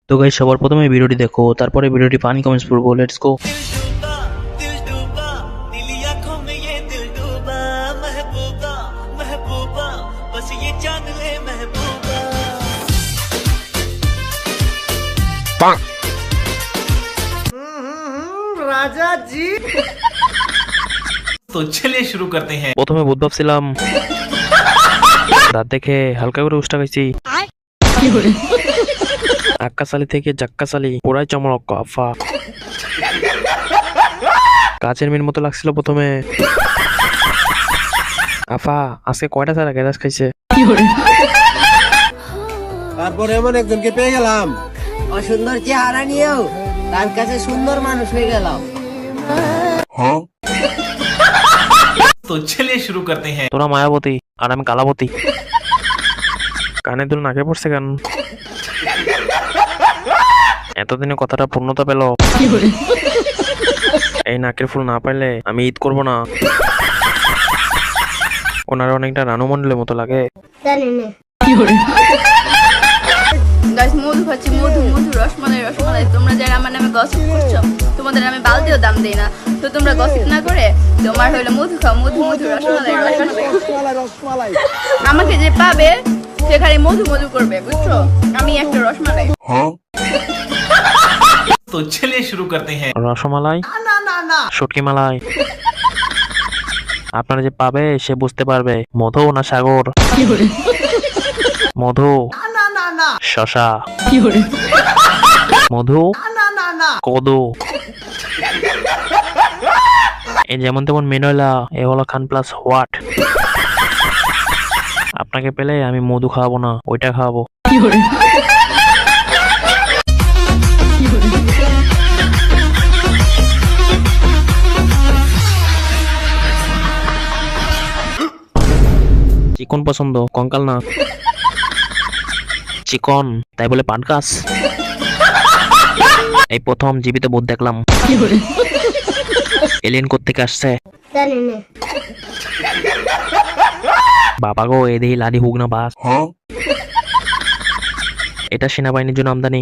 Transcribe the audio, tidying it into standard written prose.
তো গাইস, সবার প্রথমে ভিডিওটি দেখো, তারপরে ভিডিওটি পানি কমেন্টস পড়বো। Let's go. दिल डूबा नीली आंखों में ये दिल डूबा महबूबा महबूबा बस ये जान ले महबूबा राजा जी। तो चलिए शुरू करते हैं। প্রথমে ভূত ভাবছিলাম, রাত দেখে হালকা করে উষ্টা খাইছি। আক্কাশালি থেকে জাক্কাশালি পুরাই চমক আফা। কাচের মেয়ের মতো লাগছিল প্রথমে। আফা আজকে কয়টা ছাড়া গ্যাস খাইছে। তারপর এমন একজনকে পেয়ে গেলাম, অসুন্দর চেহারা নিয়েও তার কাছে সুন্দর মানুষ হয়ে গেলাম। तो चलिए शुरू करते हैं। তোরা মায়াবতী আর আমি কালাবতী। কানে দুল নাকে পড়ছে কেন? এতদিনে কথাটা পূর্ণতা পেল। এই নাকের ফুল না পাইলে আমি ঈদ করব না। ওনার অনেকটা রানু মন্ডলের মতো লাগে। গাইস, মধু খাচ্ছি, মধু মধু রসমালাই রসমালাই। তোমরা যারা আমার নামে গসিপ করছো, তোমাদের আমি বালতিও দাম দেই না। তো তোমরা গসিপ না করে তোমার হইলো মধু খাও, মধু মধু রসমালাই রসমালাই। আমাকে যে পাবে সে খালি মধু মধু করবে, বুঝছো? আমি একটা রসমালাই। तो चलिए शुरू करते हैं। রসমালাই শুটকি মালাই। আপনারা যে পাবে সে বুঝতে পারবে মধু না সাগর। মধু শশা, মধু কদু। এই যেমন তেমন মেনয়লা, এ হলো খান প্লাস হোয়াট। আপনাকে পেলে আমি মধু খাওয়াবো না, ওইটা খাওয়াবো। চিকন পছন্দ, কঙ্কাল না। চিকন তাই বলে পাট গাছ। এই প্রথম জীবিত ভূত দেখলাম। এলিয়েন কোত্থেকে আসছে বাবা গো, এদিকে লাদি হুক না বাস। এটা সেনাবাহিনীর জন্য আমদানি।